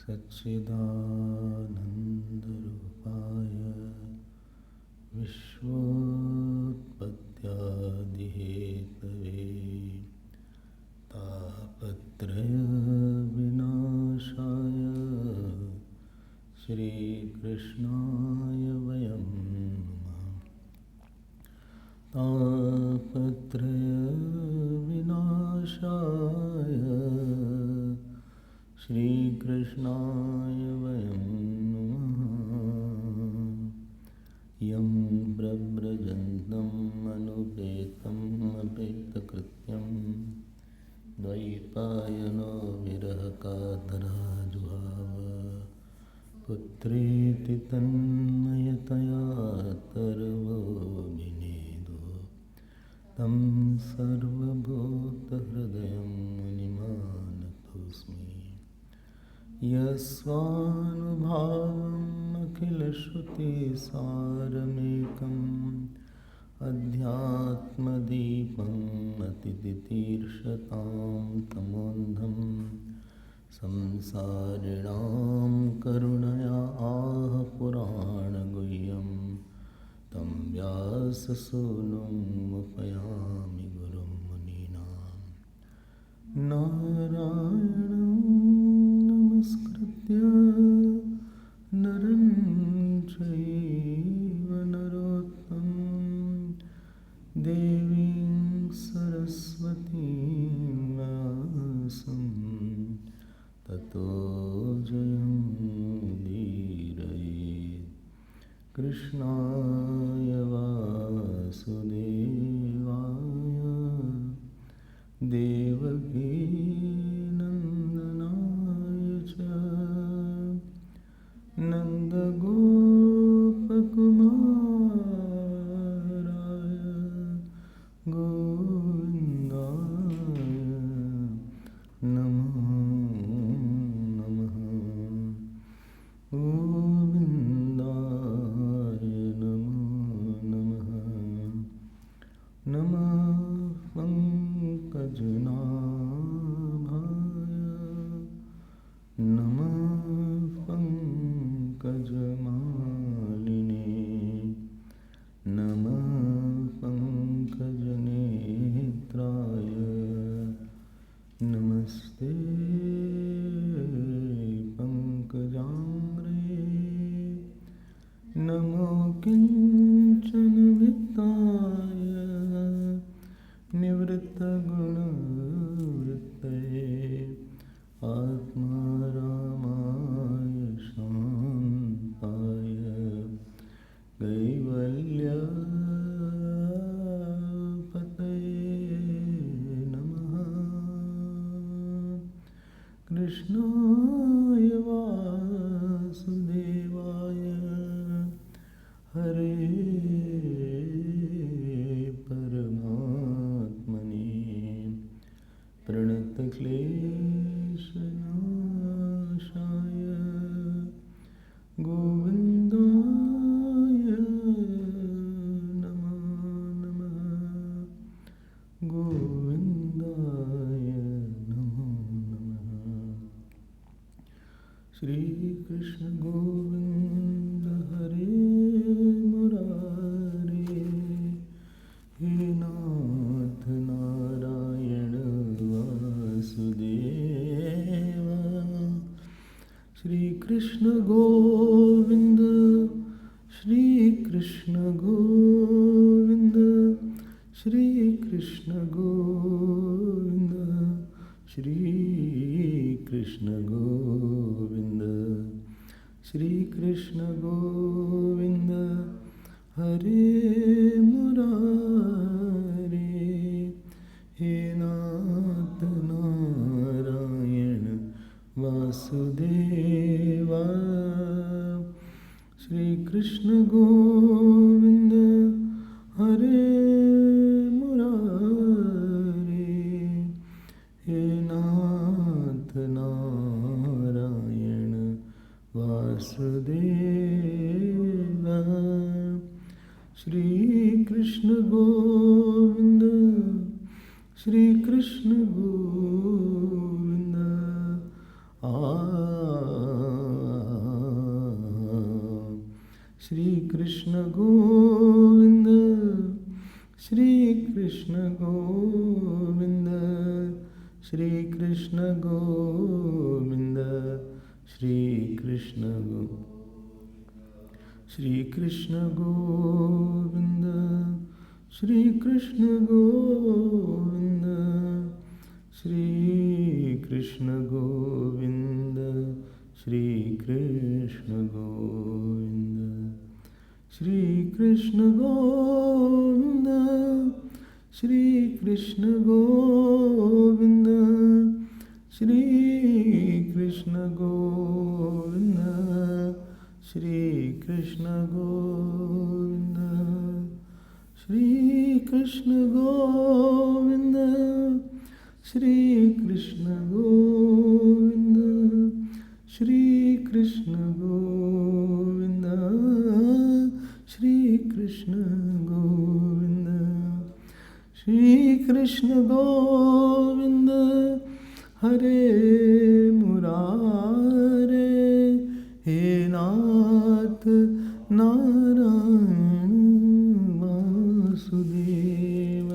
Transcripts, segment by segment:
सच्चिदानन्दरूपाय विश्वोत्पत्त्यादिहेतवे तापत्रयविनाशाय श्रीकृष्णाय वयं नमः। तापत्रयविनाशाय श्रीकृष्णाय वयं नमः। यं प्रव्रजन्तम् अनुपेतम् अपेतकृत्यं द्वैपायनो विरहकातराजुहाव पुत्रेति तन्मयतया तर्वोऽभिनेदो तं सर्वभूतहृदयं मुनिमानतोऽस्मि। यस्वानुभावम् अखिलश्रुतिसारमेकम् अध्यात्मदीपम् अतितितीर्षतां तमोन्धं संसारिणां करुणया आह पुराणगुह्यं तं व्याससूनुमुपयामि गुरुं मुनीनां। नारायणं नमस्कृत्य नरं चैव नरोत्तमं देवीं सरस्वतीं व्यासं ततो जयमुदीरयेत्। कृष्णाय वासुदेवाय देवकी नन्दनाय च नन्दगोपकुमाराय गोविन्दाय नमो नमः। गोविन्दाय नमो नमः। नमः पंकजनाभाय नमः पंकजमालिने नमः पंकजनेत्राय नमस्ते पंकजाङ्घ्रे नमो किञ्चनवित्ताय निवृत्तगुणवृत्तये आत्मारामाय शान्ताय कैवल्यपतये कृष्णाय वासुदेवाय हरे परमात्मने प्रणतक्लेशनाशाय गोविन्दाय नमो नमः गोविन्दाय नमो नमः। श्री कृष्ण गोविंद हरे मुरारे हे नाथ नारायण वासुदेव। श्री कृष्ण गोविंद श्री कृष्ण गोविंद श्री कृष्ण गोविंद श्री कृष्ण गोविंद श्री कृष्ण गोविंद हरे मुरारे हे नाथ नारायण वासुदेवा। श्री कृष्ण गोविंद हरे मुरारे हे नाथ नारायण वासुदेवा। श्री कृष्ण गोविंद श्री कृष्ण गोविंद श्री कृष्ण गोविंद श्री कृष्ण गोविंद श्री कृष्ण गोविंद श्री कृष्ण श्री कृष्ण गोविंद श्री कृष्ण गोविंद श्री कृष्ण गोविंद श्री कृष्ण गोविंद श्री कृष्ण गोविंद श्री कृष्ण गोविंद श्री कृष्ण गोविंद श्री कृष्ण गोविंद श्री कृष्ण गोविंद श्री कृष्ण गोविंद श्री कृष्ण गोविंद श्री कृष्ण गोविंद श्री कृष्ण गोविंद हरे मुरारे हे नाथ नारायण वासुदेव।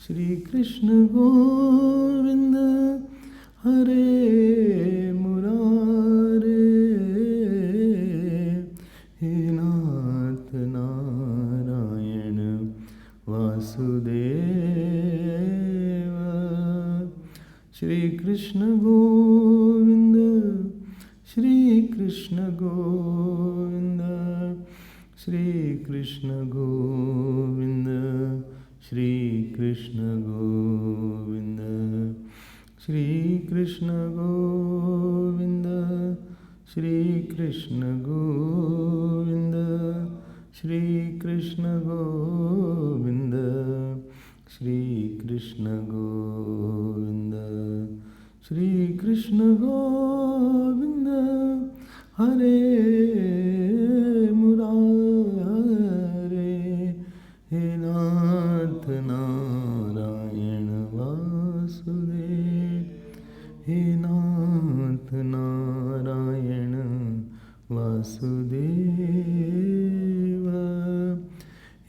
श्री कृष्ण गोविंद हरे मुरारे हे नाथ नारायण वासुदेव। श्री कृष्ण गोविंद श्री कृष्ण गोविंद श्री कृष्ण गोविंद श्री कृष्ण गोविंद श्री कृष्ण गोविंद श्री कृष्ण गोविंद श्री कृष्ण गोविंद श्री कृष्ण गोविंद श्री कृष्ण गोविंद हरे मुरारे हे नाथ नारायण वासुदेव हे नाथ नारायण वासुदेव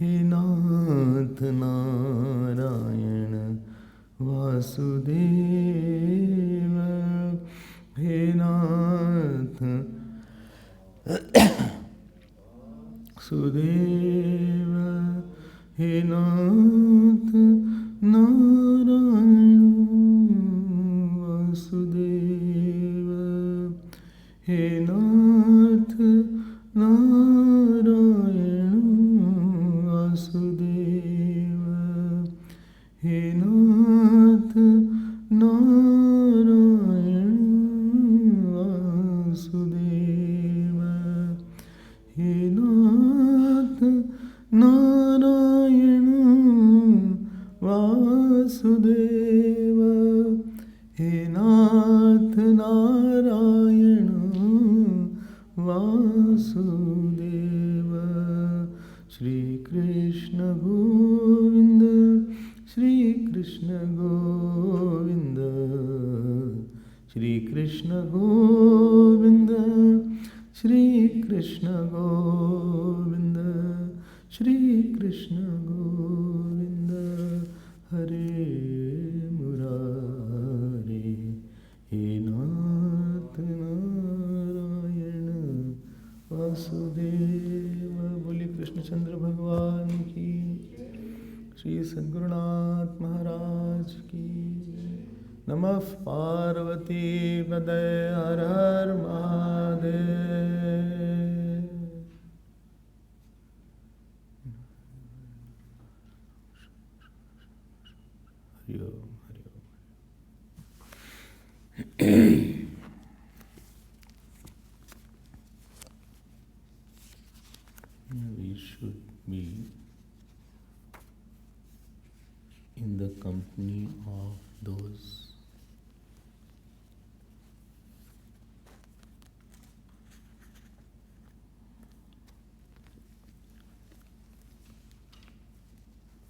हे नाथ नारायण वासुदेव हे नाथ सुदेव हे नाथ नारायण वासुदेव हे नाथ नारायण वासुदेव हे नाथ नारायण वासुदेव हे नाथ नारायण वासुदेव श्री कृष्ण गोविंद श्री कृष्ण गोविंद श्री कृष्ण गोविंद श्री कृष्ण गोविंद श्री कृष्ण गोविंद हरे मुरारे हे नाथ नारायण वासुदेव। बोलिए कृष्णचंद्र भगवान की, श्री सद्गुरुनाथ महाराज की। नमः पार्वती पतये हर हर महादेव। हरि ओम हरि ओम। We should be in the company of those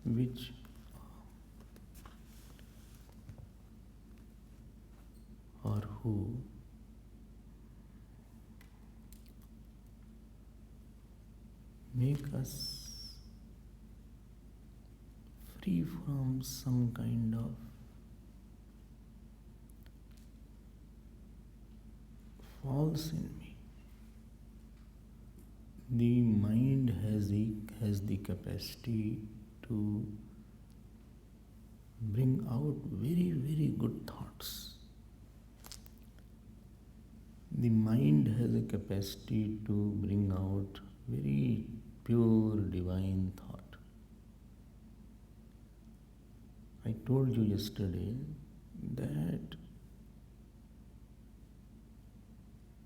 which or who make us free from some kind of false enemy. The mind has the capacity to bring out very, very good thoughts. The mind has a capacity to bring out very pure divine thought. I told you yesterday that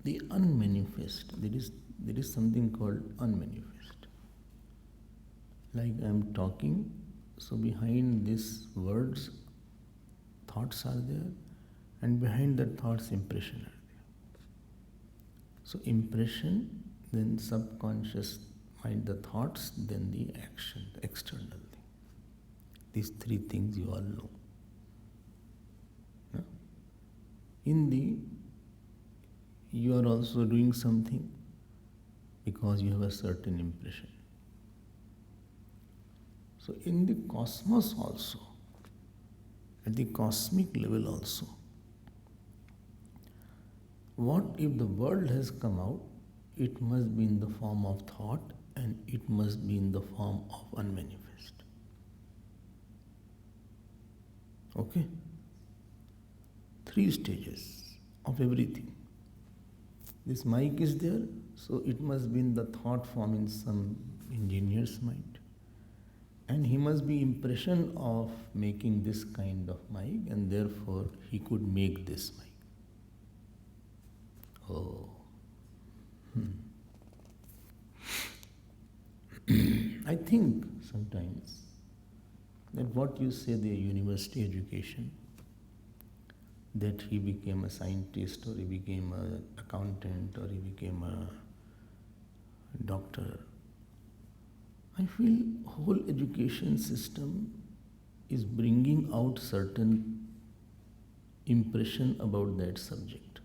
the unmanifest, there is something called unmanifest. Like I am talking, so behind these words, thoughts are there, and behind that thoughts, impression are there. So impression, then subconscious mind, the thoughts, then the action, the external thing. These three things you all know. No? You are also doing something because you have a certain impression. So in the cosmos also, at the cosmic level also, what if the world has come out? It must be in the form of thought, and it must be in the form of unmanifest. Okay? 3 stages of everything. This mic is there, so it must be in the thought form in some engineer's mind. And he must be impression of making this kind of mic, and therefore he could make this mic. Oh. I think sometimes that what you say, the university education, that he became a scientist, or he became an accountant, or he became a doctor, I feel whole education system is bringing out certain impression about that subject.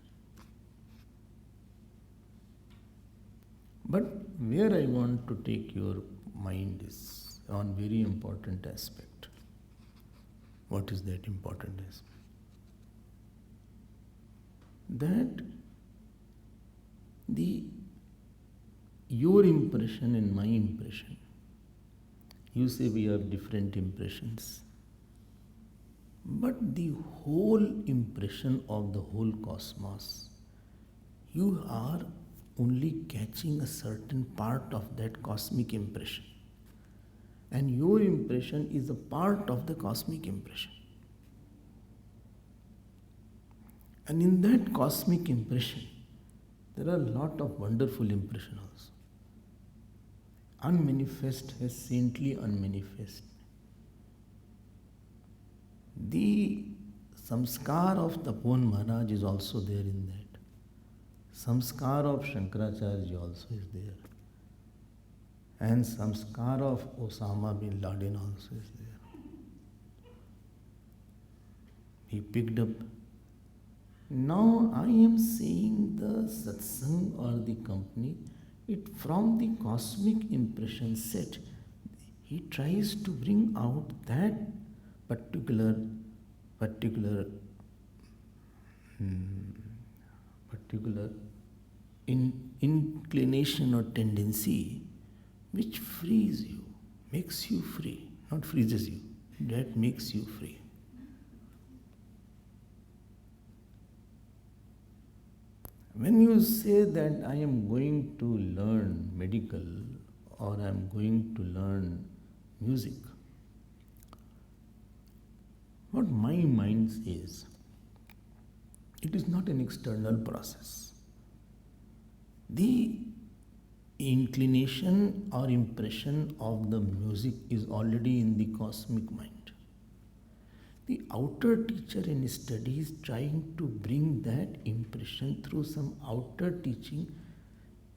But where I want to take your mind is on very important aspect. What is that important aspect? That your impression and my impression, you say we have different impressions, but the whole impression of the whole cosmos, you are only catching a certain part of that cosmic impression. And your impression is a part of the cosmic impression. And in that cosmic impression, there are a lot of wonderful impressions also. Unmanifest has saintly unmanifest. The samskar of Tapovan Maharaj is also there in that. Samskar of Shankaracharya also is there. And samskar of Osama bin Laden also is there. He picked up. Now I am saying the satsang or the company, it from the cosmic impression set, he tries to bring out that particular inclination or tendency which frees you, makes you free, not freezes you, that makes you free. When you say that I am going to learn medical or I am going to learn music, what my mind says, it is not an external process. The inclination or impression of the music is already in the cosmic mind. The outer teacher in study is trying to bring that impression through some outer teaching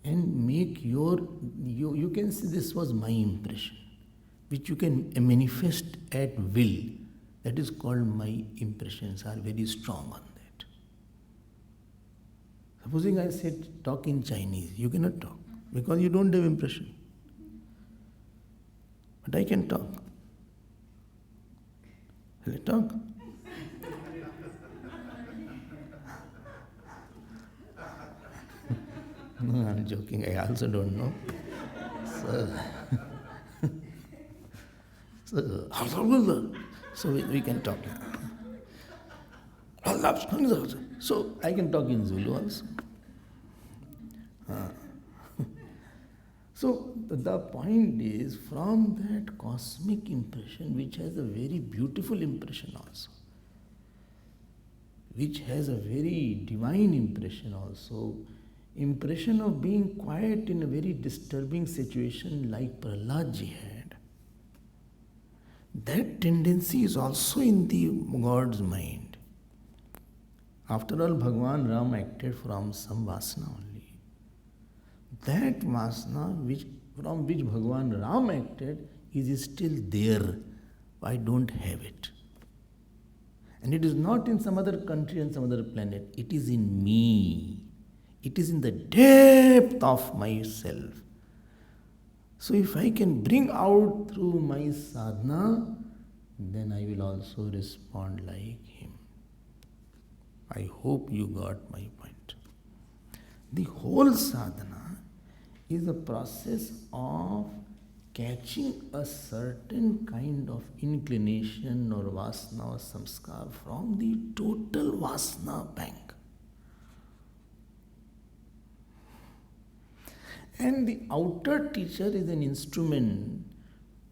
and make you can say this was my impression, which you can manifest at will. That is called my impressions are very strong on that. Supposing I said talk in Chinese, you cannot talk because you don't have impression. But I can talk. Will I talk? No, I'm joking. I also don't know. So we can talk. So I can talk in Zulu also. So the point is, from that cosmic impression, which has a very beautiful impression also, which has a very divine impression also, impression of being quiet in a very disturbing situation like Prahlad ji had, that tendency is also in the God's mind. After all, Bhagavan Ram acted from some vasana only. That vasana from which Bhagavan Ram acted is still there. I don't have it. And it is not in some other country and some other planet. It is in me. It is in the depth of myself. So if I can bring out through my sadhana, then I will also respond like him. I hope you got my point. The whole sadhana is a process of catching a certain kind of inclination or vasana or samskar from the total vasana bank. And the outer teacher is an instrument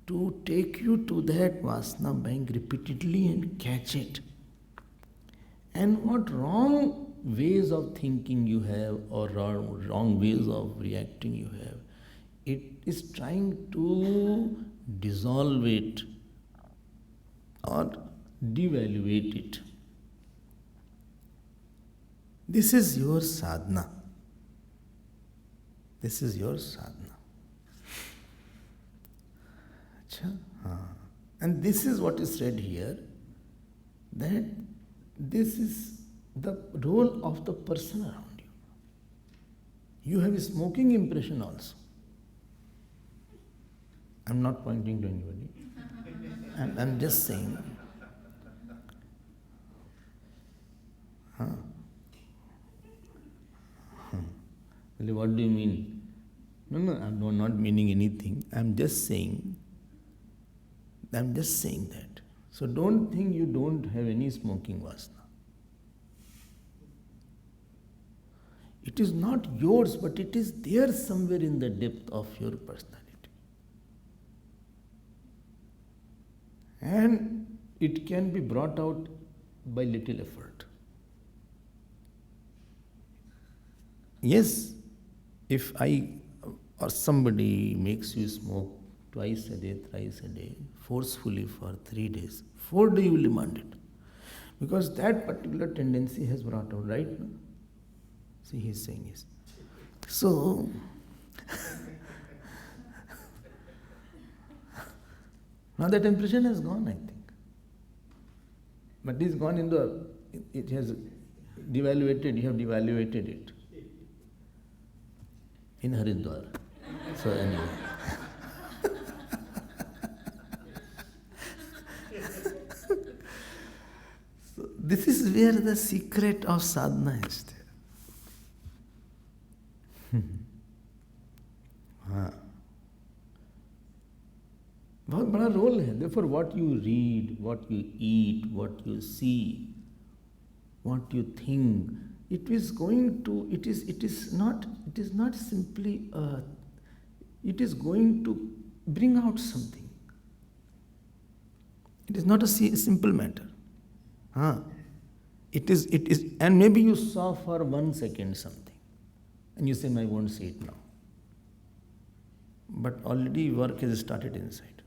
to take you to that vasana bank repeatedly and catch it. And what wrong ways of thinking you have or wrong ways of reacting you have, it is trying to dissolve it or devaluate it. This is your sadhana. This is your sadhana. And this is what is said here, that this is the role of the person around you. You have a smoking impression also. I'm not pointing to anybody. I'm just saying. Well, what do you mean? No, I'm not meaning anything. I'm just saying that. So don't think you don't have any smoking vasana. It is not yours, but it is there somewhere in the depth of your personality. And it can be brought out by little effort. Yes, if I or somebody makes you smoke twice a day, thrice a day, forcefully for 3 days, 4 days you will demand it. Because that particular tendency has brought out, right? No? See, he's saying yes. So, now that impression has gone, I think. But it's gone into it has devaluated, you have devaluated it in Haridwar. So anyway. So this is where the secret of sadhana is there. हाँ, बहुत बड़ा role है. Therefore, what you read, what you eat, what you see, what you think, it is going to. It is not simply. It is going to bring out something. It is not a simple matter. It is, and maybe you saw for 1 second something, and you say, "I won't see it now." But already work has started inside.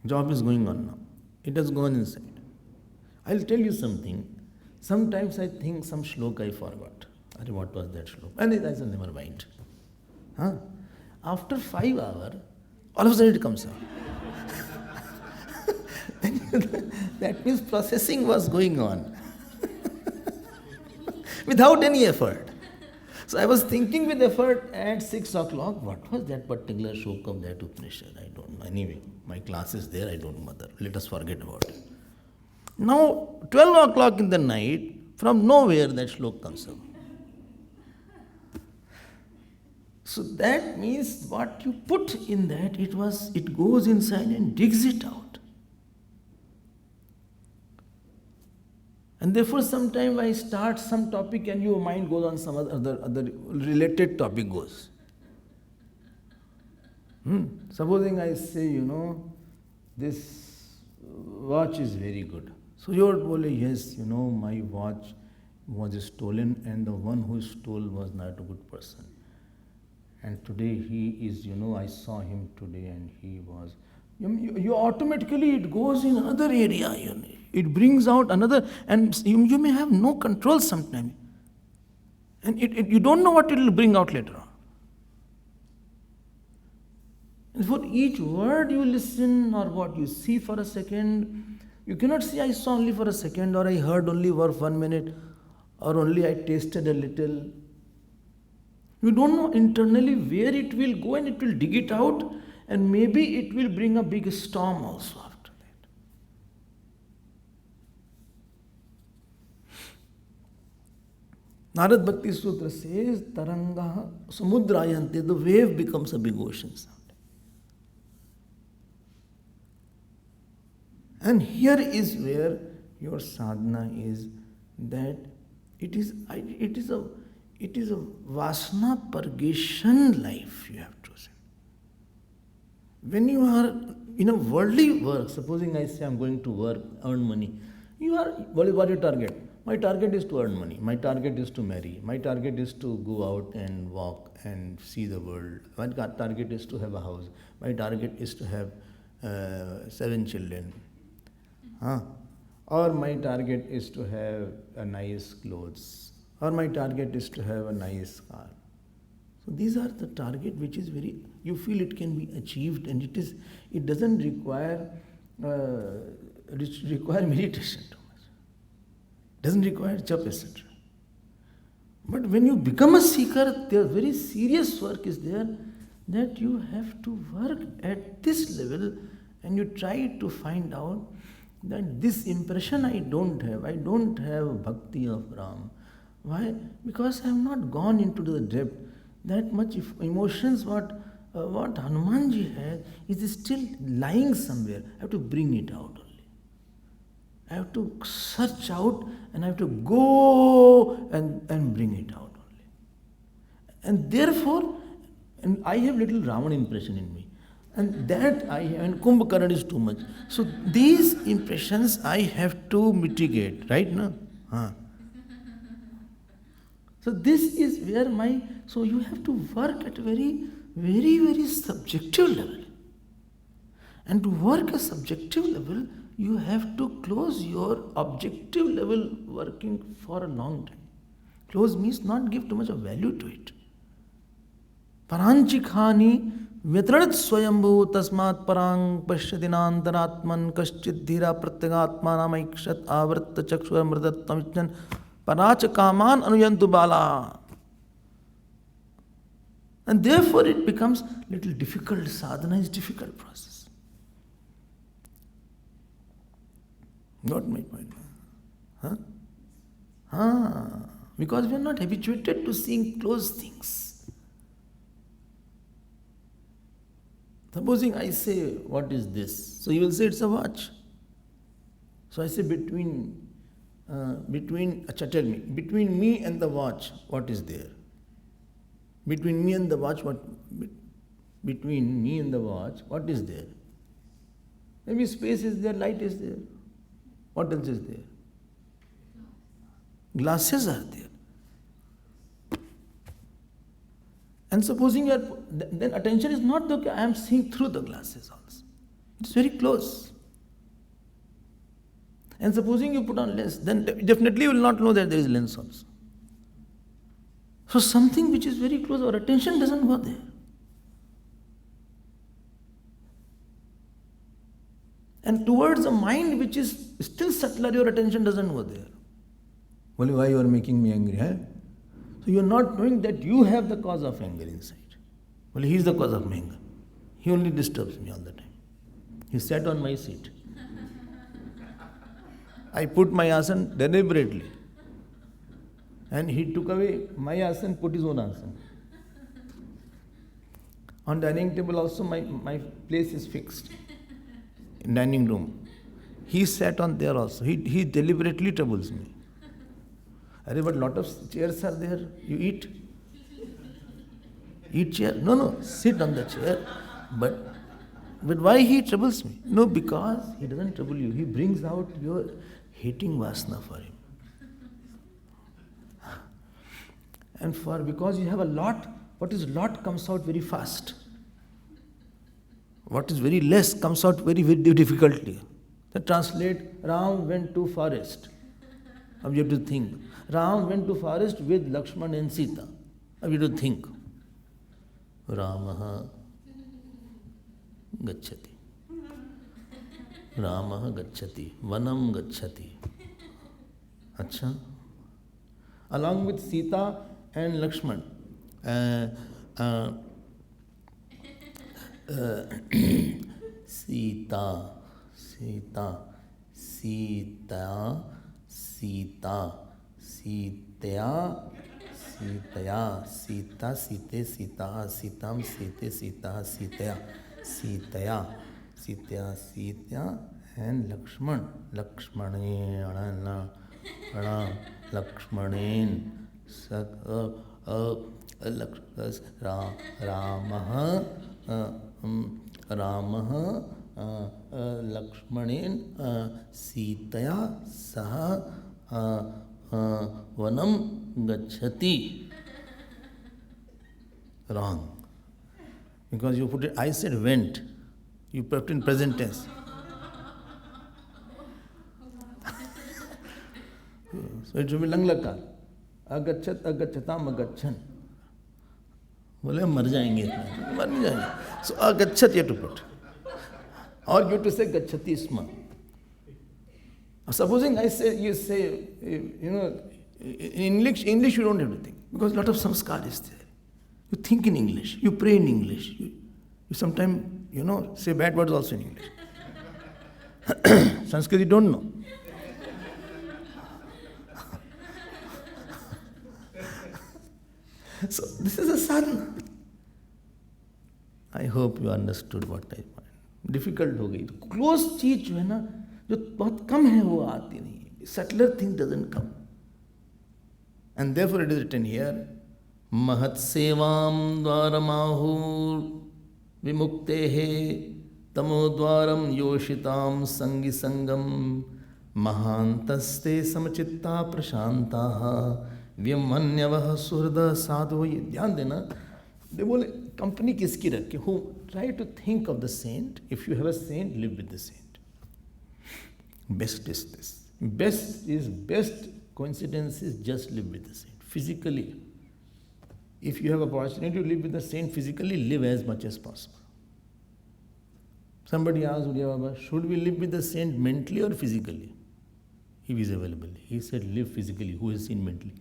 Job is going on now. It has gone inside. I'll tell you something. Sometimes I think some shlok I forgot. What was that shlok? And I said, never mind. After 5 hours, all of a sudden it comes out. That means processing was going on without any effort. So I was thinking with effort at 6 o'clock, what was that particular shlok of that Upanishad? I don't know. Anyway, my class is there, I don't bother. Let us forget about it. Now, 12 o'clock in the night, from nowhere that shlok comes up. So that means what you put in that, it goes inside and digs it out. And therefore, sometimes I start some topic and your mind goes on some other related topic goes. Supposing I say, this watch is very good. So you would say, yes, my watch was stolen and the one who stole was not a good person. And today he is, I saw him today and he was. You automatically, it goes in another area. It brings out another, and you may have no control sometimes. And you don't know what it will bring out later on. And for each word you listen or what you see for a second, you cannot say, I saw only for a second, or I heard only for 1 minute, or only I tasted a little. You don't know internally where it will go, and it will dig it out, and maybe it will bring a big storm also after that. Narad Bhakti Sutra says, Taranga Samudrayante, the wave becomes a big ocean sound. And here is where your sadhana is, that it is a vasana purgation life, you have to say. When you are in a worldly work, supposing I say I'm going to work, earn money, what is your target? My target is to earn money. My target is to marry. My target is to go out and walk and see the world. My target is to have a house. My target is to have 7 children. Or my target is to have a nice clothes. Or my target is to have a nice car. So these are the target which is very, you feel it can be achieved, and it doesn't require meditation too much. It doesn't require japa, etc. But when you become a seeker, there very serious work is there, that you have to work at this level, and you try to find out that this impression I don't have bhakti of Ram. Why? Because I have not gone into the depth. That much emotions what Hanumanji has is still lying somewhere. I have to bring it out only. I have to search out, and I have to go and bring it out only. And therefore, and I have little Ravan impression in me. And that and Kumbhakaran is too much. So these impressions I have to mitigate, right? No? So this is where so you have to work at a very, very, very subjective level. And to work at a subjective level, you have to close your objective level working for a long time. Close means not give too much of value to it. Paranchikhani vyatranat swayambhu tasmat parang pashyadinantaratman kaschidhira pratyagatma namaikshat avritta chakshura mridattamichan paracha kaman anuyantu bala. And therefore it becomes little difficult. Sadhana is difficult process. Got my point? Because we are not habituated to seeing close things. Supposing I say, what is this? So you will say it's a watch. So I say between me and the watch, what is there? Between me and the watch, what is there? Maybe space is there, light is there. What else is there? Glasses are there. And supposing then attention is not okay, I am seeing through the glasses also. It's very close. And supposing you put on lens, then definitely you will not know that there is lens also. So something which is very close, our attention doesn't go there. And towards a mind which is still subtler, your attention doesn't go there. Well, why you are making me angry? Huh? So you are not knowing that you have the cause of anger inside. Well, he is the cause of my anger. He only disturbs me all the time. He sat on my seat. I put my asana deliberately. And he took away my asana, put his own asana. On dining table also my place is fixed. In dining room. He sat on there also. He deliberately troubles me. But lot of chairs are there. You eat. Eat chair. No, sit on the chair. But why he troubles me? No, because he doesn't trouble you. He brings out your hating vasana for him. And because you have a lot, what is lot comes out very fast. What is very less comes out very, very difficultly. That translate, Ram went to forest. Now you have to think. Ram went to forest with Lakshman and Sita. Now you have to think. Ramaha gacchati. Ramaha gacchati. Vanam gacchati. Acha. Along with Sita and Lakshman. Sita, and Lakshman. Lakshmanen. Ramah Lakshmanen Sitaya Saha Vanam Gacchati. Wrong. Because you put it, I said went. You put it in present tense. So it should be Langlakar. Agachat, agachatam, agachan. बोले मर जाएंगे मर नहीं जाएंगे. So agachat you have to put. Or you have to say gacchati sma. Supposing I say, you say, in English you don't have to think. Because a lot of samskar is there. You think in English. You pray in English. You sometimes, say bad words also in English. Sanskrit you don't know. So this is a sadhana. I hope you understood what I meant. Difficult हो गई. Close चीज जो है ना, जो बहुत कम है वो आती नहीं. Subtler thing doesn't come. And therefore it is written here, Mahat sevam dvaramahur vimuktehe tamodvaram yoshitam sangi sangam mahantaste samachitta prashantaha vyamanyavah surda sadhu. ध्यान देना. They बोले कंपनी किसकी रखे? Who try to think of the saint. If you have a saint, live with the saint. Best is this. Best coincidence is just live with the saint. Physically. If you have opportunity to live with the saint physically, live as much as possible. Somebody asked Uriya Baba, should we live with the saint mentally or physically? If he is available. He said, live physically. Who has seen mentally?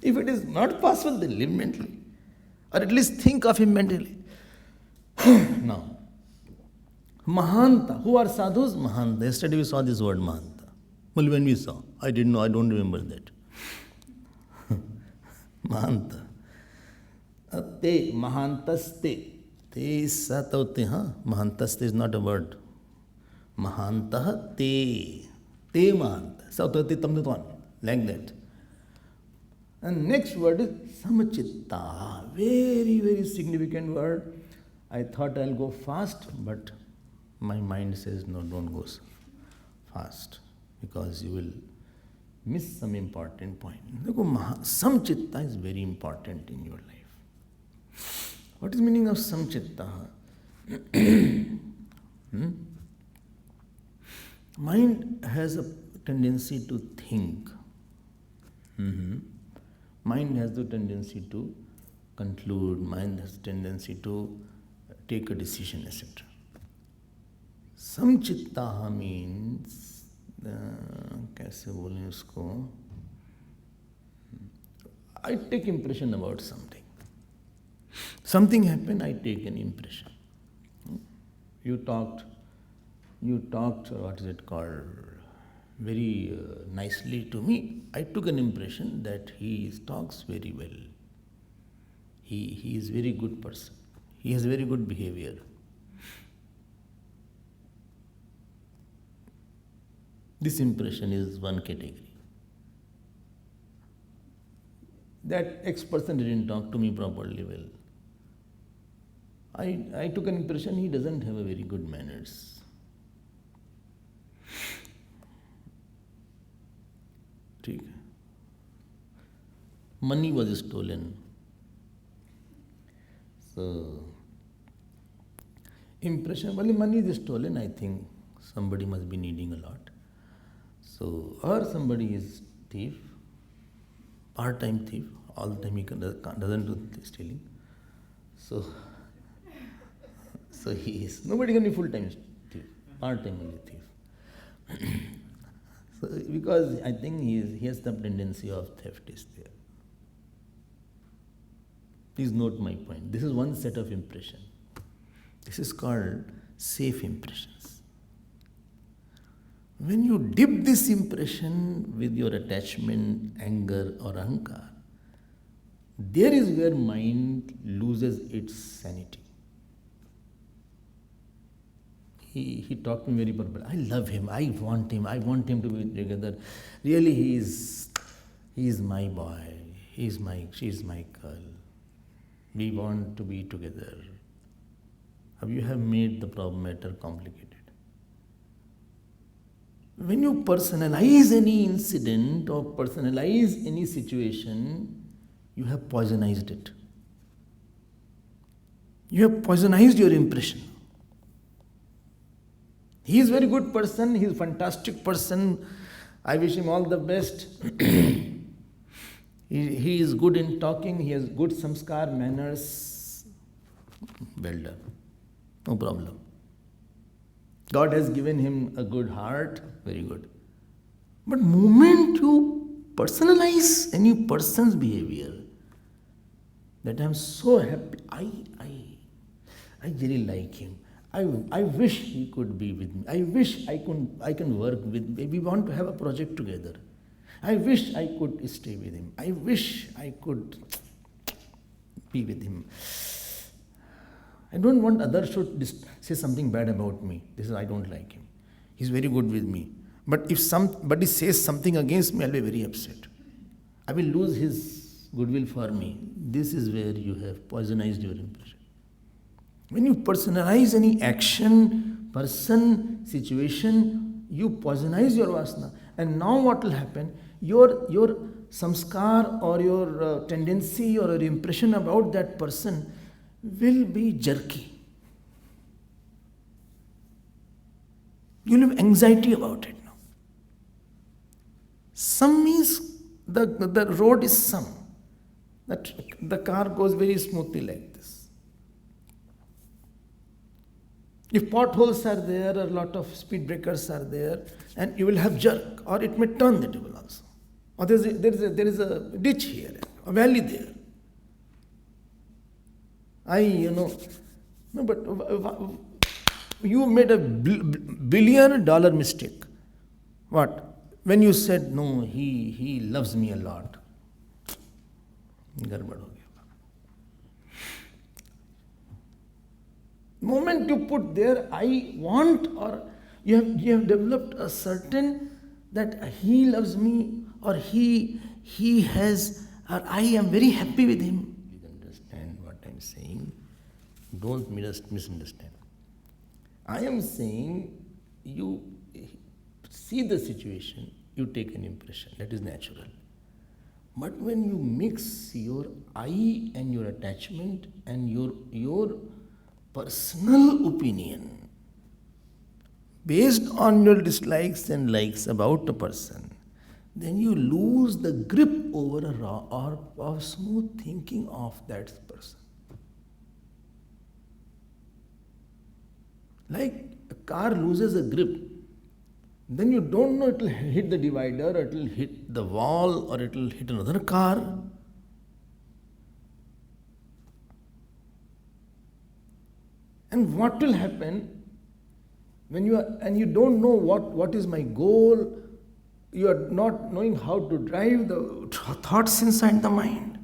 If it is not possible, then live mentally. Or at least think of him mentally. Now, Mahanta. Who are sadhus? Mahanta. Yesterday we saw this word Mahanta. Well, when we saw, I didn't know, I don't remember that. Mahanta. Te, Mahantaste. Te is sataute, huh? Mahantaste is not a word. Mahanta te. Te Mahanta. Sataute tamnatwan. Like that. And next word is Samachitta. Very, very significant word. I thought I'll go fast, but my mind says, no, don't go so fast, because you will miss some important point. Samchitta is very important in your life. What is the meaning of samchitta? Mind has a tendency to think. Mind has the tendency to conclude. Mind has a tendency to take a decision, etc. Samchitta means, कैसे बोलें उसको? I take impression about something. Something happened, I take an impression. You talked, what is it called, very nicely to me. I took an impression that he talks very well. He is a very good person. He has very good behavior. This impression is one category. That X person didn't talk to me properly well. I took an impression he doesn't have a very good manners. ठीक है. Money was stolen. So, impression, well, money is stolen, I think somebody must be needing a lot. So, or somebody is thief, part-time thief, all the time he doesn't do stealing. So he is, nobody can be full-time thief, part-time only thief. So, because I think he has the tendency of theft is there. Please note my point. This is one set of impression. This is called safe impressions. When you dip this impression with your attachment, anger or ahankar, there is where mind loses its sanity. He talked to me very purple. I love him. I want him to be together. Really, he is my boy. She is my girl. We want to be together. You have made the problem matter complicated. When you personalize any incident or personalize any situation, you have poisonized it. You have poisonized your impression. He is a very good person, he is a fantastic person, I wish him all the best. He is good in talking, he has good samskar, manners. Well done. No problem. God has given him a good heart, very good. But moment you personalize any person's behavior, that I am so happy, I really like him. I wish he could be with me. I wish I can work with him. We want to have a project together. I wish I could stay with him. I wish I could be with him. I don't want others should say something bad about me. This is, I don't like him. He's very good with me. But if somebody says something against me, I'll be very upset. I will lose his goodwill for me. This is where you have poisonized your impression. When you personalize any action, person, situation, you poisonize your vasana. And now what will happen? Your samskar or your tendency or your impression about that person will be jerky. You'll have anxiety about it now. Some means the road is some. That the car goes very smoothly like this. If potholes are there, or a lot of speed breakers are there, and you will have jerk, or it may turn the table also. Or there is a ditch here, a valley there. No, but you made a $1 billion mistake. What? When you said, no, he loves me a lot. गड़बड़ हो गया. Moment you put there, I want, or you have developed a certain that he loves me, or he has, or I am very happy with him. You understand what I am saying? Don't misunderstand. I am saying you see the situation, you take an impression. That is natural. But when you mix your I and your attachment and your personal opinion based on your dislikes and likes about a person, then you lose the grip over a raw or smooth thinking of that person. Like a car loses a grip, then you don't know it will hit the divider, or it will hit the wall, or it will hit another car. And what will happen when you don't know what is my goal, you are not knowing how to drive the thoughts inside the mind.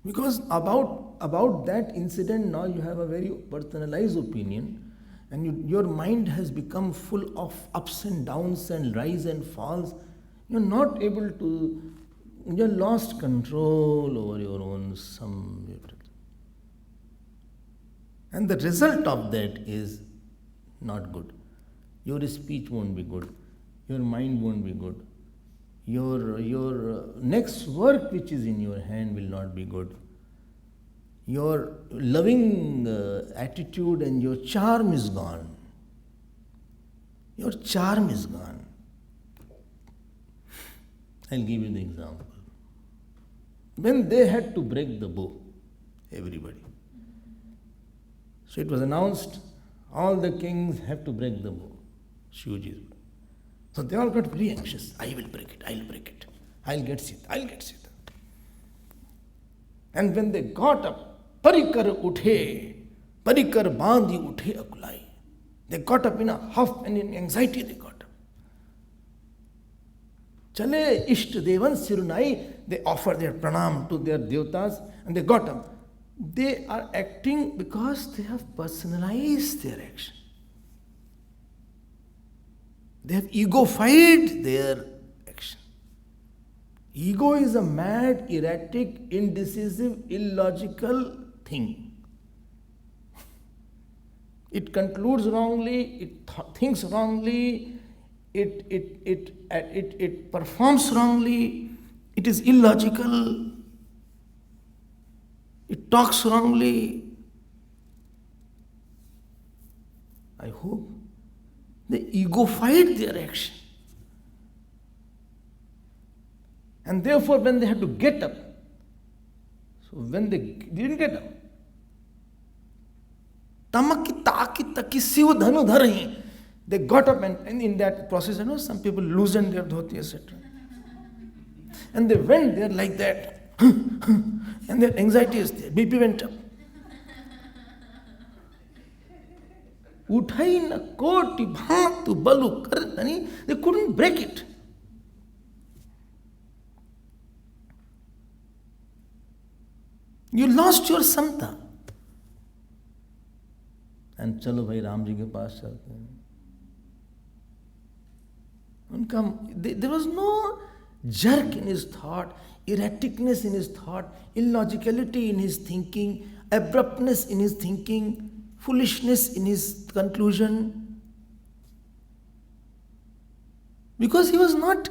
Because about that incident now you have a very personalized opinion, and your mind has become full of ups and downs and rise and falls. You're not able to, you're lost control over your own and the result of that is not good. Your speech won't be good, your mind won't be good, your next work which is in your hand will not be good. Your loving attitude and your charm is gone. Your charm is gone. I'll give you the example. When they had to break the bow, everybody. So it was announced, all the kings have to break the bow. Shivaji's bow. So they all got very anxious. I will break it, I'll break it. I'll get Sita. And when they got up, Parikar bandi uthe akulai. They got up in a huff and in anxiety they got up. Chale Isht Devan Sirunai, they offered their pranam to their devatas and they got up. They are acting because they have personalized their action. They have ego-fied their action. Ego is a mad, erratic, indecisive, illogical thing. It concludes wrongly, it thinks wrongly, it performs wrongly, it is illogical, it talks wrongly. I hope they ego-fied their action. And therefore, when they had to get up, so when they didn't get up, they got up and in that process, some people loosened their dhoti, etc. And they went there like that. And their anxiety is there. BP went up. Uthai koti bhatu balu karani, they couldn't break it. You lost your samta. And chalo bhai Ram ji ke paas chalte hain. There was no jerk in his thought, erraticness in his thought, illogicality in his thinking, abruptness in his thinking, foolishness in his conclusion. Because he was not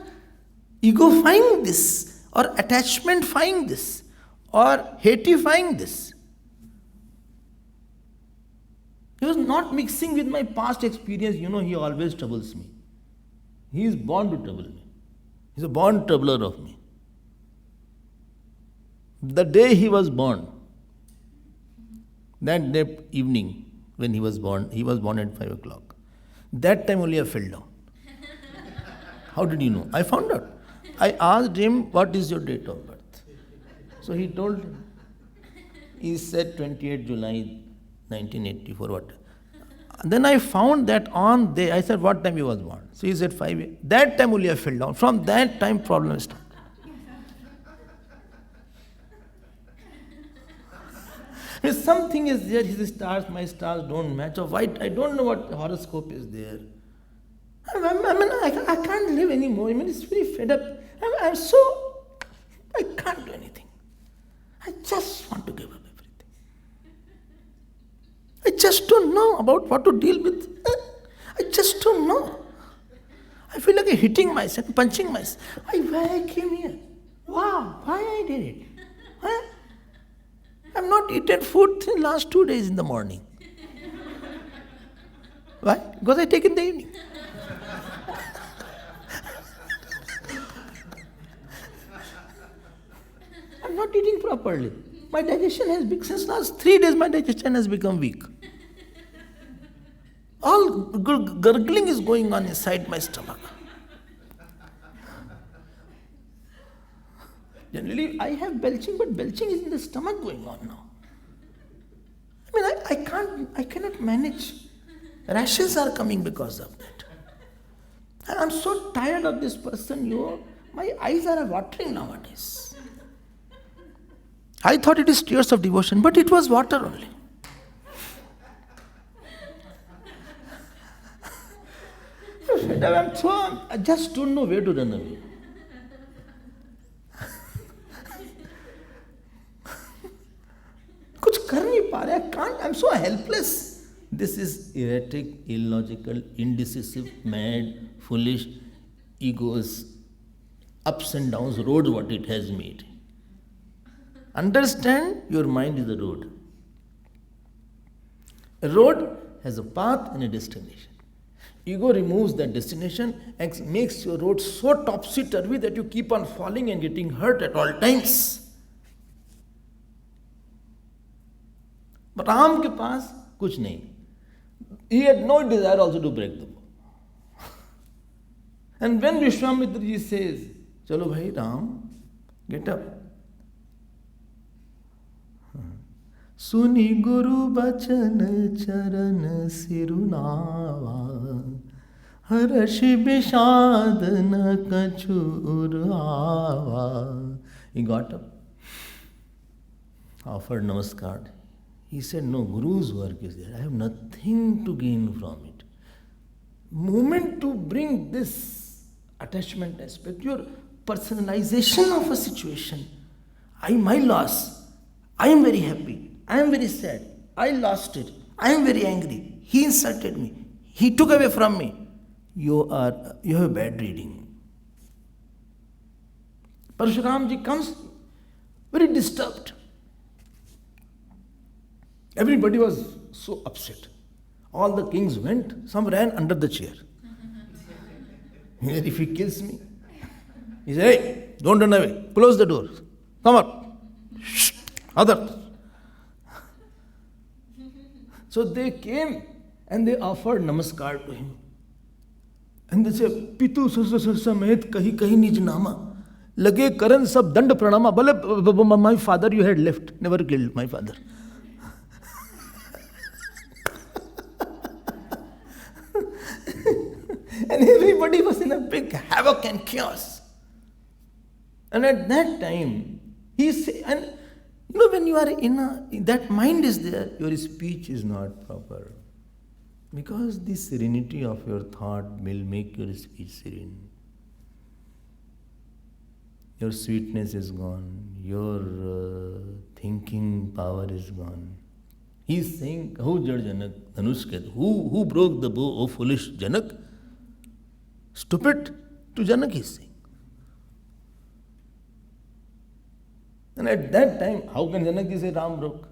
ego-fying this or attachmentifying this or hatifying this. He was not mixing with my past experience. He always troubles me. He is born to trouble me. He's a born troubler of me. The day he was born, that day evening when he was born at 5 o'clock. That time only I fell down. How did you know? I found out. I asked him, what is your date of birth? So he told him. He said 28 July 1984. What? Then I found that on day, I said, what time he was born? So he said 5 a.m. That time only I fell down. From that time, problem started. Something is there, his stars, my stars don't match. Or why, I don't know what horoscope is there. I can't live anymore. It's very fed up. I can't do anything. I just want to give up everything. I just don't know about what to deal with. I just don't know. I feel like I'm hitting myself, punching myself. Why I came here? Wow, why I did it? Huh? I've not eaten food in the last 2 days in the morning. Why? Because I take in the evening. I'm not eating properly. My digestion has become, since last 3 days, my digestion has become weak. All gurgling is going on inside my stomach. Generally, I have belching, but belching is in the stomach going on now. I cannot manage. Rashes are coming because of that. And I'm so tired of this person, my eyes are watering nowadays. I thought it is tears of devotion, but it was water only. I just don't know where to run away. I can't, I'm so helpless. This is erratic, illogical, indecisive, mad, foolish, egos, ups and downs road what it has made. Understand, your mind is the road. A road has a path and a destination. Ego removes that destination and makes your road so topsy-turvy that you keep on falling and getting hurt at all times. But Ram ke paas kuch nahi. He had no desire also to break the bow. And when Vishwamitra ji says, Chalo bhai Ram, get up. Suni Guru Bachan Charan Sirunava Harashi Bishad na kachurava. He got up, offered namaskar. He said, no, Guru's work is there. I have nothing to gain from it. Moment to bring this attachment aspect, your personalization of a situation. My loss. I am very happy. I am very sad. I lost it. I am very angry. He insulted me. He took away from me. You have a bad reading. Parshuramji comes very disturbed. Everybody was so upset. All the kings went, some ran under the chair. If he kills me, he said, hey, don't run away, close the door, come up, shh, others. So they came and they offered namaskar to him. And they said, Pitu samet kahi nij nama, lage karan sab dand pranama, bale my father you had left, never killed my father. And everybody was in a big havoc and chaos. And at that time, he said, and when you are that mind is there, your speech is not proper. Because the serenity of your thought will make your speech serene. Your sweetness is gone, your thinking power is gone. He is saying, Ho Jad Janak, Dhanushket, who broke the bow, O foolish Janak? Stupid to Janak, he is saying. And at that time, how can Janakji say Ram broke?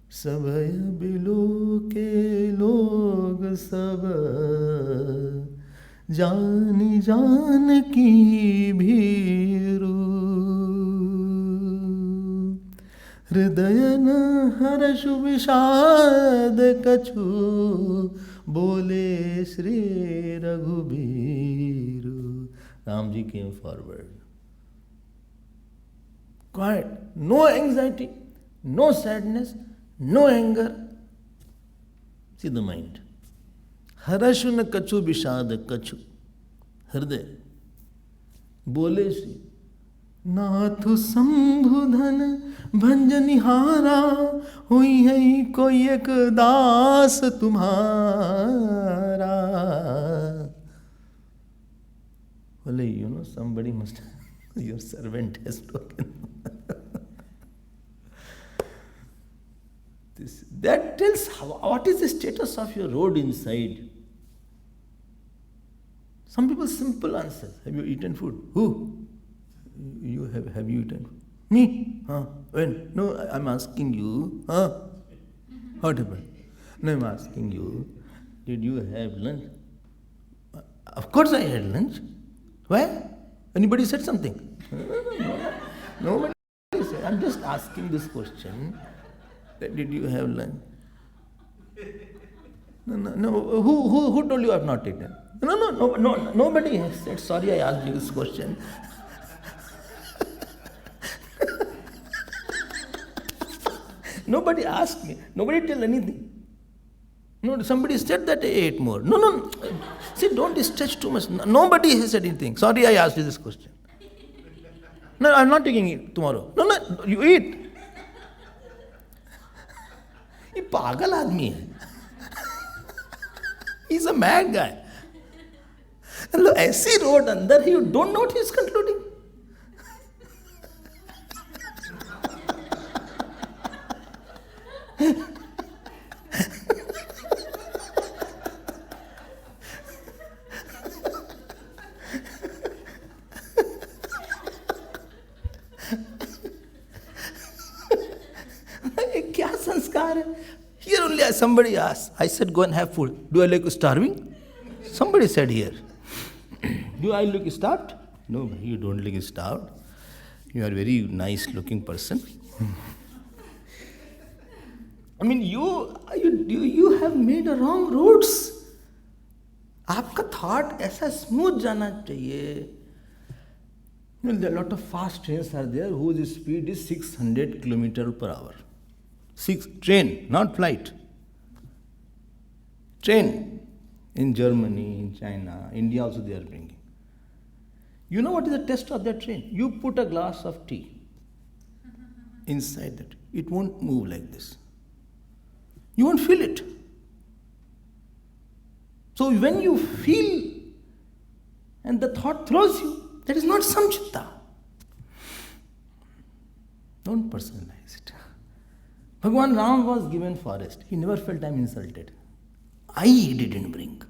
Sabhay bilo ke log sab jani jaan ki bhiru hridaya na harashu vishad kachu bole Shri Raghubiru. Ramji came forward. Quiet, no anxiety, no sadness, no anger. See the mind. Harashu na kachu bishad kachu. Hriday. Bole Shri. Nathu sambudhan bhanjanihara hui hai koi ek das tumhara. Well, somebody must have, your servant has spoken. That tells what is the status of your road inside. Some people simple answers. Have you eaten food? Who? You have you eaten food? Me? When? No, I'm asking you. What happened? No, I'm asking you. Did you have lunch? Of course I had lunch. Why? Anybody said something? No, nobody said. I'm just asking this question. Did you have lunch? No. Who told you I have not eaten? No. Nobody has said. Sorry, I asked you this question. Nobody asked me. Nobody tell anything. No, somebody said that I ate more. No. See, don't stretch too much. Nobody has said anything. Sorry, I asked you this question. No, I'm not taking it tomorrow. No, you eat. ये पागल आदमी है. He's a mad guy. ऐसी road अंदर, you don't know what he's concluding. क्या संस्कार है? Here only somebody asked. I said, go and have food. Do I look starving? Somebody said here. Do I look starved? No, you don't look starved. You are a very nice looking person. I mean, you have made a wrong roads. आपका thought ऐसा smooth जाना चाहिए. There are a lot of fast trains are there whose speed is 600 km per hour. Train, not flight. Train. In Germany, in China, India also they are bringing. You know what is the test of that train? You put a glass of tea inside that. It won't move like this. You won't feel it. So when you feel and the thought throws you, that is not samchitta. Don't personalize it. Bhagavan Ram was given forest. He never felt I am insulted. I didn't bring.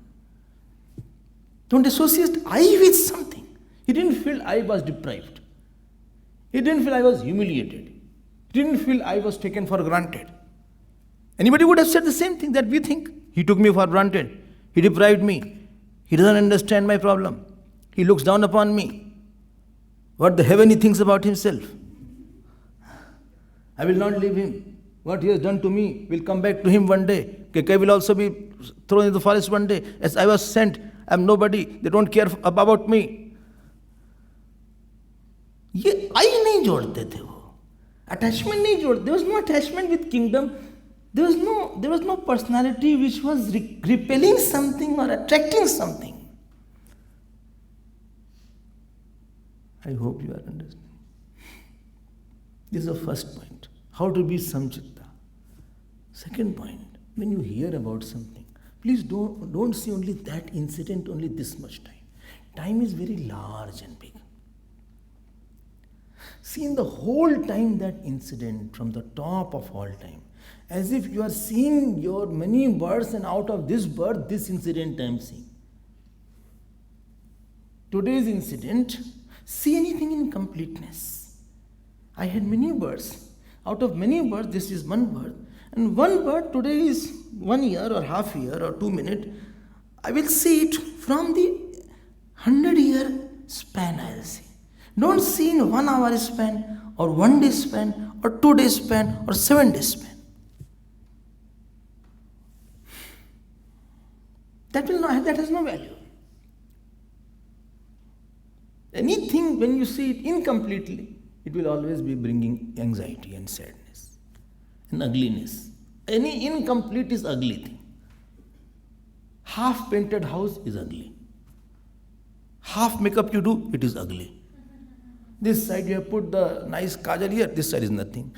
Don't associate I with something. He didn't feel I was deprived. He didn't feel I was humiliated. He didn't feel I was taken for granted. Anybody would have said the same thing that we think. He took me for granted. He deprived me. He doesn't understand my problem. He looks down upon me. What the heaven he thinks about himself. I will not leave him. What he has done to me will come back to him one day. Kekai will also be thrown in the forest one day. As I was sent, I am nobody. They don't care about me. ये आई नहीं जोड़ते थे वो. Attachment नहीं जोड़ते. There was no attachment with kingdom. There was no personality which was repelling something or attracting something. I hope you are understanding. This is the first point. How to be samchitta. Second point, when you hear about something, please don't see only that incident, only this much time. Time is very large and big. See in the whole time that incident from the top of all time, as if you are seeing your many births and out of this birth, this incident I am seeing. Today's incident, see anything in completeness. I had many birds. Out of many birds, this is one bird. And one bird today is 1 year or half year or 2 minutes. I will see it from the 100-year span. I will see. Don't see in 1 hour span or 1 day span or 2 day span or 7 day span. That has no value. Anything, when you see it incompletely, it will always be bringing anxiety and sadness and ugliness. Any incomplete is ugly thing. Half painted house is ugly. Half makeup you do, it is ugly. This side you have put the nice kajal here, this side is nothing.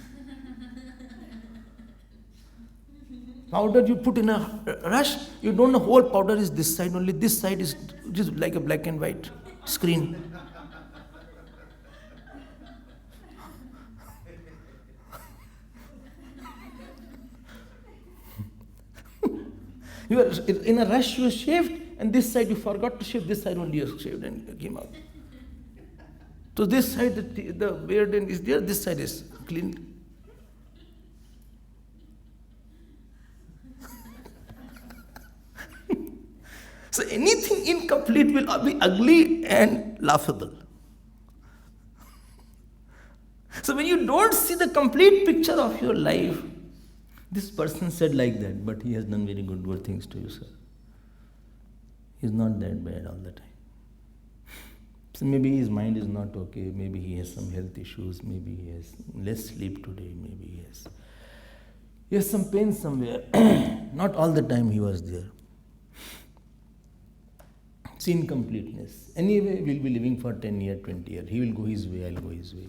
Powder you put in a rush, you don't know whole powder is this side only, this side is just like a black and white screen. You are in a rush, you shaved, and this side you forgot to shave, this side only you shaved and came out. So this side the beard is there, this side is clean. So anything incomplete will be ugly and laughable. So when you don't see the complete picture of your life, this person said like that, but he has done very good things to you, sir. He's not that bad all the time. So maybe his mind is not okay, maybe he has some health issues, maybe he has less sleep today, maybe he has some pain somewhere. Not all the time he was there. It's incompleteness. Anyway, we'll be living for 10 years, 20 years. He will go his way, I'll go his way.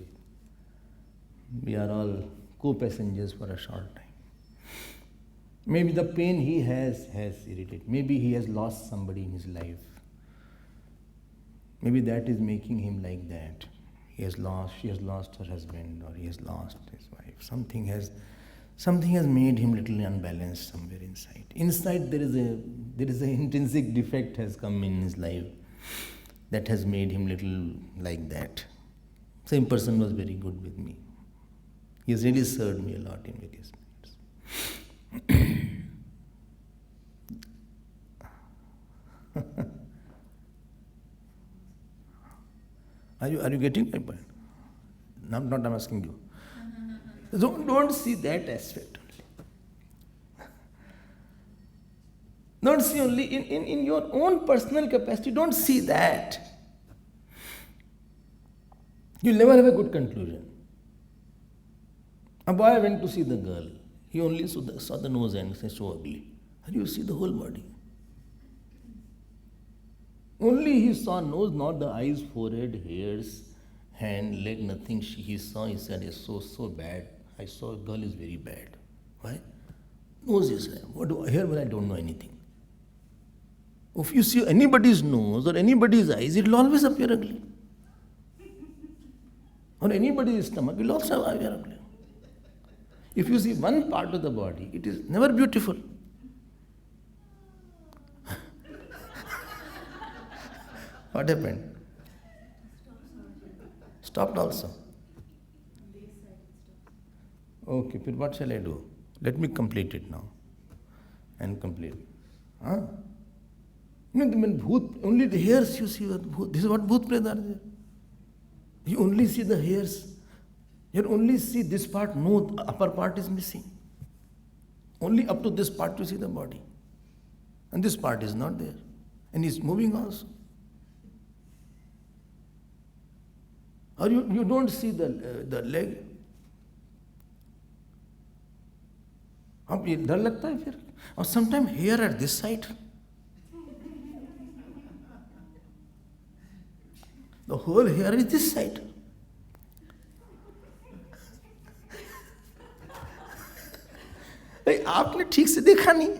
We are all co-passengers for a short time. Maybe the pain he has irritated. Maybe he has lost somebody in his life. Maybe that is making him like that. She has lost her husband, or he has lost his wife. Something has made him little unbalanced somewhere inside. Inside there is a intrinsic defect has come in his life that has made him little like that. Same person was very good with me. He has really served me a lot in various matters. Are you getting my point? I'm asking you. Don't see that aspect only. Don't see only in your own personal capacity, don't see that. You'll never have a good conclusion. A boy went to see the girl. He only saw the nose and said, so ugly. And you see the whole body. Only he saw nose, not the eyes, forehead, hairs, hand, leg, nothing. He said, it's so bad. I saw a girl is very bad. Why? Nose is like, here I don't know anything. If you see anybody's nose or anybody's eyes, it will always appear ugly. Or anybody's stomach will also appear ugly. If you see one part of the body, it is never beautiful. What happened? Stopped also. Okay, but what shall I do? Let me complete it now. And complete. Huh? Only the hairs you see. This is what Bhoot Preta are there. You only see the hairs. You only see this part, no, the upper part is missing. Only up to this part you see the body. And this part is not there. And it's moving also. Or you don't see the leg. अब ये डर लगता है फिर. और sometimes hair at this side. The whole hair is this side. आपने ठीक से देखा नहीं.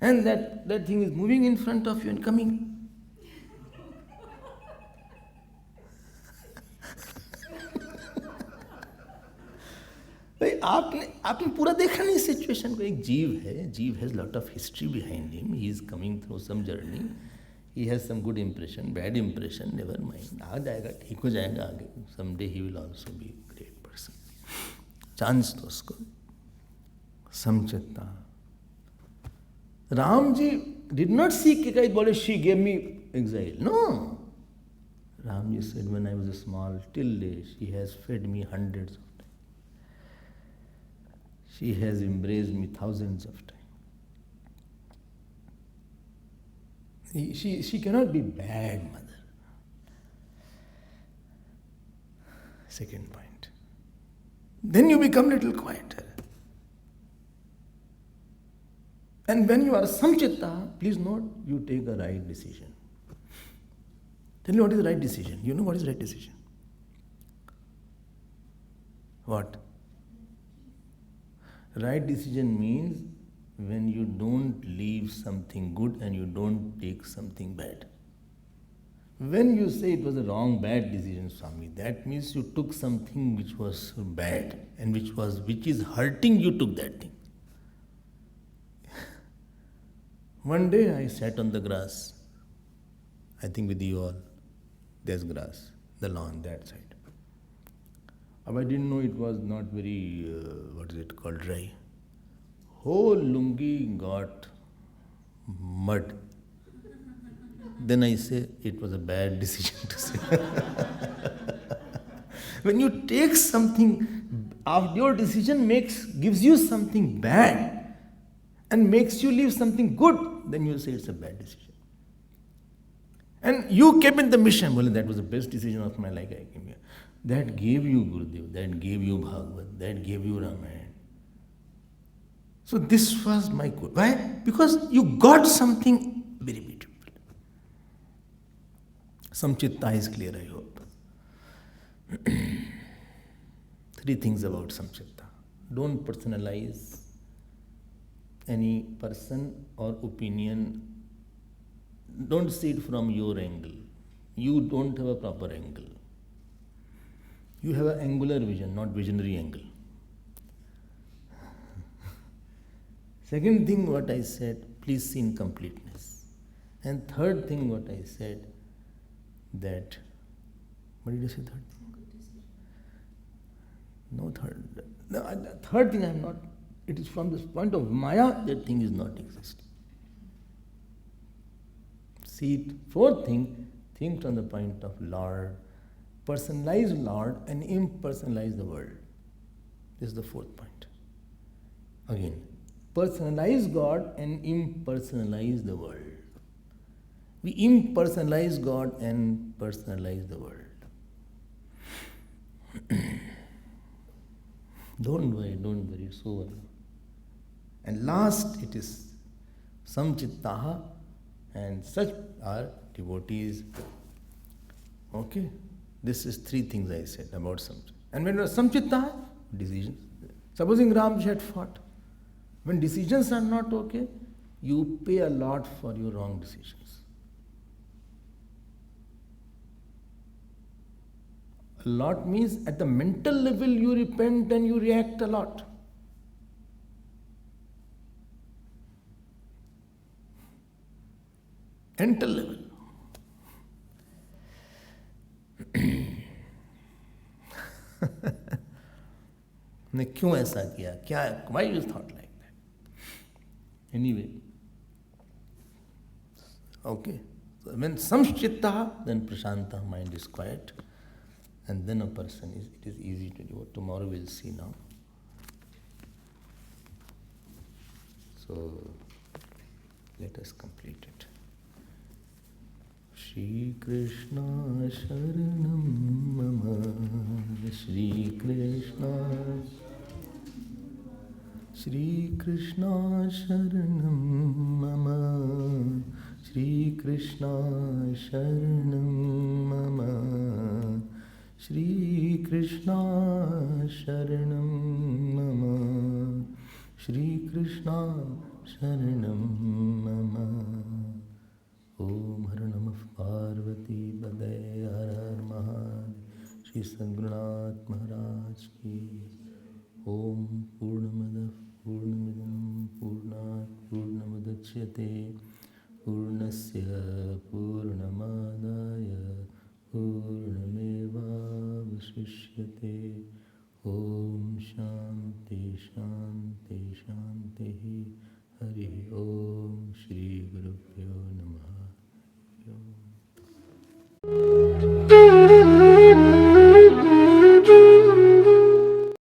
And that thing is moving in front of you and coming. आपने पूरा देखा नहीं सिचुएशन को. एक जीव है, jeev has lot of history behind him. He is coming through some journey. He has some good impression, bad impression, never mind. आ जाएगा, ठीक हो जाएगा आगे. Someday he will also be a great person. Chance तो उसको. Samchitta. Ramji did not seek कि she gave me exile. No. Ramji said, when I was small, till day, she has fed me hundreds of times. She has embraced me thousands of times. She cannot be bad mother. Second point. Then you become little quieter. And when you are samchitta, please note, you take a right decision. Tell me what is the right decision. You know what is the right decision? What? Right decision means when you don't leave something good and you don't take something bad. When you say it was a wrong, bad decision, Swami, that means you took something which was bad and which is hurting you, took that thing. One day I sat on the grass, I think with you all, there's grass, the lawn, that side. I didn't know it was not very, dry. Whole lungi got mud. Then I say it was a bad decision to say. When you take something, your decision gives you something bad and makes you leave something good, then you say it's a bad decision. And you came in the mission. Well, that was the best decision of my life. I came here. That gave you Gurudev, that gave you Bhagavat, that gave you Ramayana. So this was my good. Why? Because you got something very beautiful. Samchitta is clear, I hope. Three things about Samchitta. Don't personalize any person or opinion. Don't see it from your angle. You don't have a proper angle. You have an angular vision, not visionary angle. Second thing what I said, please see in completeness. And third thing what I said, that, what did I say third thing? No third. No, the third thing I am not, it is from this point of Maya, that thing is not existing. See it. Fourth thing, think from the point of Lord, personalize Lord and impersonalize the world. This is the fourth point. Again, personalize God and impersonalize the world. We impersonalize God and personalize the world. Don't worry, it's over. And last, it is samchittaha, and such are devotees. Okay? This is three things I said about samchitta. And when samchitta, decisions. Supposing Ramji had fought. When decisions are not okay, you pay a lot for your wrong decisions. A lot means at the mental level you repent and you react a lot. Mental level. ने क्यों ऐसा किया? क्या? Why you thought like that? Anyway, okay. So when samchitta, then prashanta, mind is quiet, and then a person it is easy to do. Tomorrow we'll see now. So let us complete it. Shri Krishna Sharanam Mama, Shri Krishna Sharanam Mama, Shri Krishna Sharanam Mama, Shri Krishna Sharanam Mama, Shri Krishna Sharanam Mama. Om Har Namah Parvati Padaya Har Har Mahadev. Shri Sadgurunath Maharaj Ki. Om Purnamadav Purnamidam Purnat Purnamudachyate पूर्णस्य पूर्णमादाय पूर्णमेवावशिष्यते। ॐ शान्ति शान्ति शान्तिः। हरि ओम। श्री गुरुभ्यो